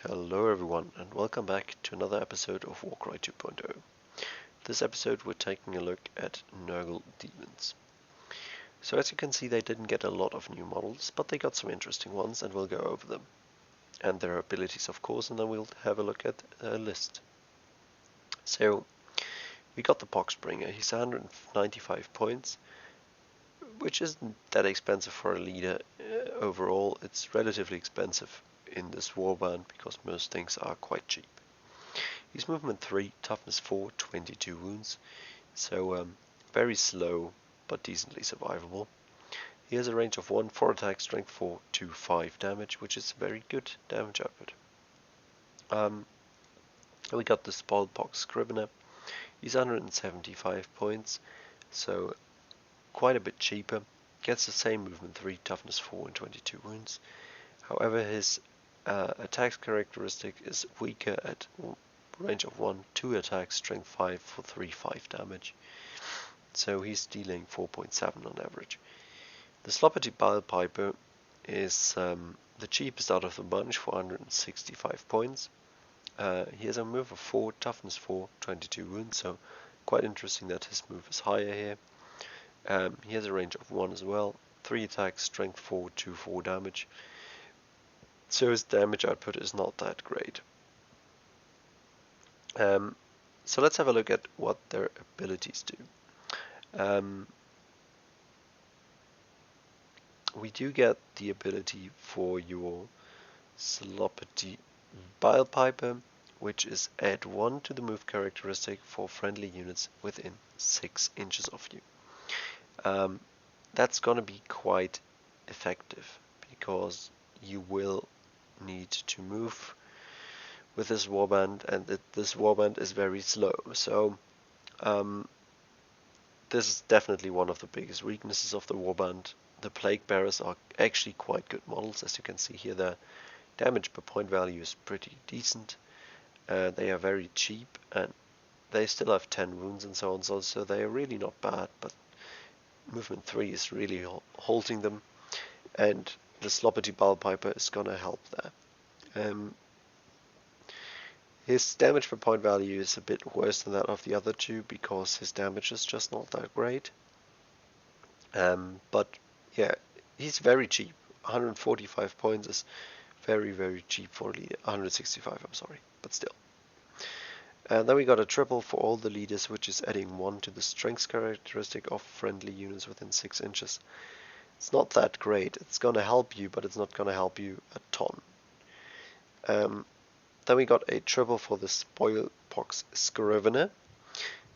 Hello everyone and welcome back to another episode of Warcry 2.0. This episode we're taking a look at Nurgle Deamons. So as you can see they didn't get a lot of new models, but they got some interesting ones and we'll go over them. And their abilities of course, and then we'll have a look at a list. So we got the Box Scrivener. He's 195 points, which isn't that expensive for a leader. Overall it's relatively expensive in this warband because most things are quite cheap. He's movement 3, toughness 4, 22 wounds, so very slow but decently survivable. He has a range of 1, 4 attack, strength 4, 2, 5 damage, which is very good damage output. We got the Box Scrivener. He's 175 points, so quite a bit cheaper. Gets the same movement 3, toughness 4 and 22 wounds. However, his attack characteristic is weaker at range of 1, 2 attacks, strength 5 for 3, 5 damage. So he's dealing 4.7 on average. The Sloppity Piper is the cheapest out of the bunch for 165 points. He has a move of 4, toughness 4, 22 wounds, so quite interesting that his move is higher here. He has a range of 1 as well, 3 attacks, strength 4, 2, 4 damage. So his damage output is not that great. So let's have a look at what their abilities do. We do get the ability for your Sloppity Piper, which is add 1 to the move characteristic for friendly units within 6 inches of you. That's gonna be quite effective because you will need to move with this warband, and this warband is very slow. So this is definitely one of the biggest weaknesses of the warband. The Plague Bearers are actually quite good models. As you can see here, their damage per point value is pretty decent. They are very cheap and they still have 10 wounds and so on, so they are really not bad, but movement 3 is really halting them, and the Sloppity Piper is gonna help there. His damage per point value is a bit worse than that of the other two because his damage is just not that great. But yeah, he's very cheap. 145 points is very, very cheap for a leader. 165, I'm sorry, but still. And then we got a triple for all the leaders, which is adding 1 to the strength characteristic of friendly units within 6 inches. It's not that great. It's gonna help you, but it's not gonna help you a ton. Then we got a triple for the Box Scrivener,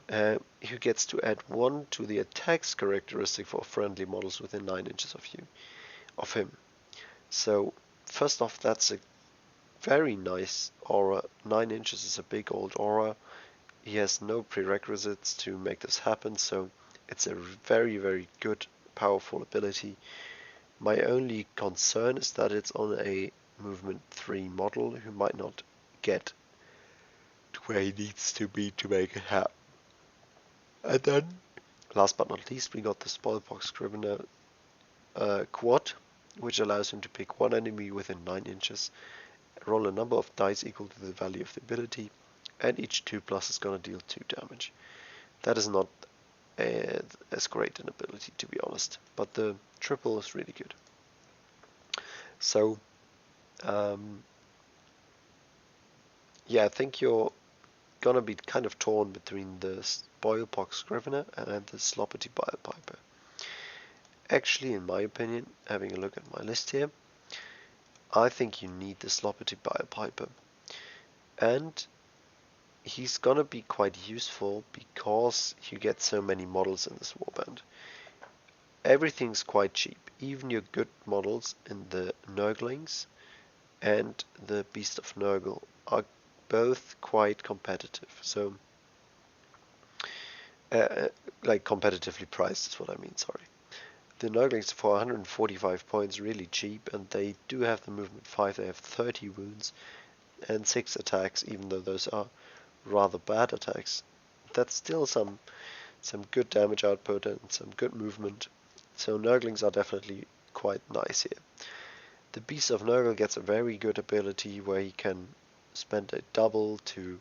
who gets to add 1 to the attacks characteristic for friendly models within 9 inches of him. So first off, that's a very nice aura. 9 inches is a big old aura. He has no prerequisites to make this happen, so it's a very, very good, powerful ability. My only concern is that it's on a movement 3 model who might not get to where he needs to be to make it happen. And then, last but not least, we got the Box Scrivener quad, which allows him to pick one enemy within 9 inches, roll a number of dice equal to the value of the ability, and each 2+ is going to deal 2 damage. That is not as great an ability, to be honest, but the triple is really good. So yeah, I think you're gonna be kind of torn between the Box Scrivener and the Sloppity Piper. Actually, in my opinion, having a look at my list here, I think you need the Sloppity Piper, and he's gonna be quite useful because you get so many models in this warband. Everything's quite cheap, even your good models in the Nurglings and the Beast of Nurgle are both quite competitive. So like competitively priced is what I mean, sorry. The Nurglings for 145 points, really cheap, and they do have the movement 5, they have 30 wounds and 6 attacks, even though those are rather bad attacks. That's still some good damage output and some good movement. So Nurglings are definitely quite nice here. The Beast of Nurgle gets a very good ability where he can spend a double to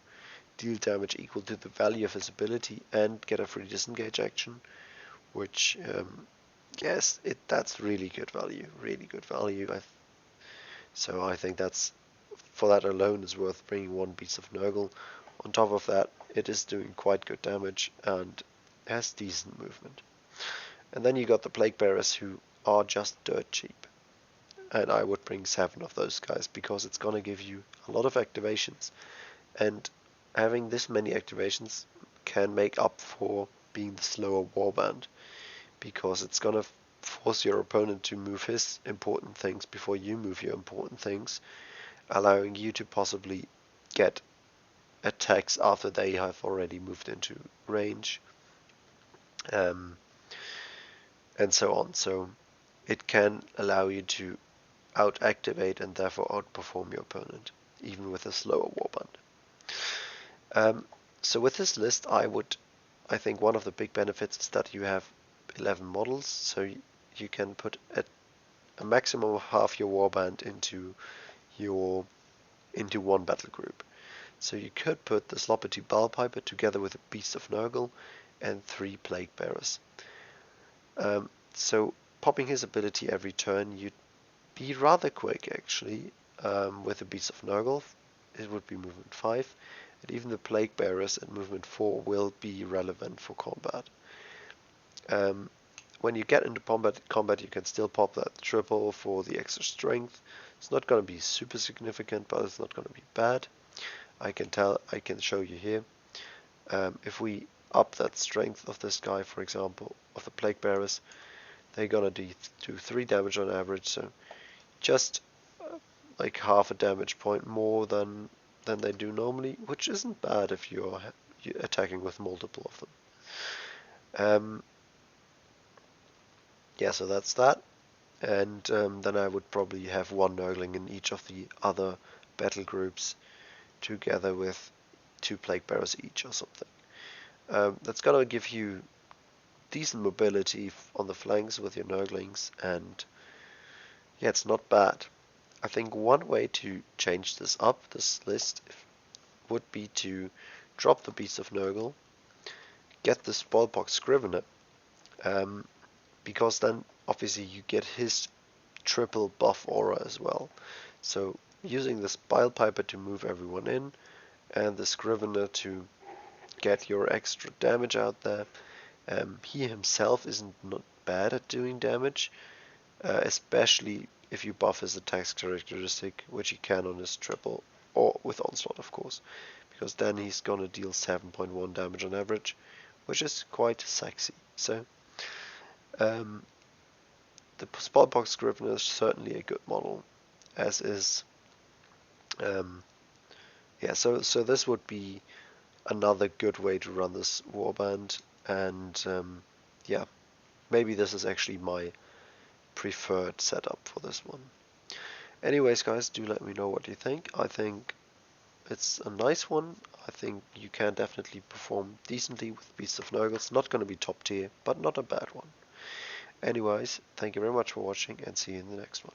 deal damage equal to the value of his ability and get a free disengage action, which yes, that's really good value, so I think that's, for that alone, is worth bringing one Beast of Nurgle. On top of that, it is doing quite good damage and has decent movement. And then you got the Plague Bearers, who are just dirt cheap. And I would bring 7 of those guys because it's gonna give you a lot of activations. And having this many activations can make up for being the slower warband, because it's gonna force your opponent to move his important things before you move your important things, allowing you to possibly get attacks after they have already moved into range, and so on. So it can allow you to out-activate and therefore outperform your opponent, even with a slower warband. So with this list, I think one of the big benefits is that you have 11 models, so you can put a maximum of half your warband into one battle group. So you could put the Sloppity Ballpiper together with a Beast of Nurgle and 3 Plague Bearers. So popping his ability every turn, you'd be rather quick actually. With the Beast of Nurgle, it would be movement 5, and even the Plague Bearers at movement 4 will be relevant for combat. When you get into combat, you can still pop that triple for the extra strength. It's not going to be super significant, but it's not going to be bad. I can show you here. If we up that strength of this guy, for example, of the Plague Bearers, they're gonna do 3 damage on average, so just like half a damage point more than they do normally, which isn't bad if you're attacking with multiple of them. Yeah, so that's that. And then I would probably have 1 Nurgling in each of the other battle groups, together with 2 Plague Bearers each or something. That's gonna give you decent mobility on the flanks with your Nurglings, and yeah, it's not bad. I think one way to change this list, would be to drop the Beast of Nurgle, get this Box Scrivener, because then obviously you get his triple buff aura as well. So using the Spilepiper to move everyone in, and the Scrivener to get your extra damage out there. He himself isn't not bad at doing damage, especially if you buff his attacks characteristic, which he can on his triple, or with Onslaught of course, because then he's gonna deal 7.1 damage on average, which is quite sexy. So the Box Scrivener is certainly a good model, as is yeah, so this would be another good way to run this warband, and yeah, maybe this is actually my preferred setup for this one. Anyways, guys, do let me know what you think. I think it's a nice one. I think you can definitely perform decently with Beasts of Nurgle. It's not going to be top tier, but not a bad one. Anyways, thank you very much for watching, and see you in the next one.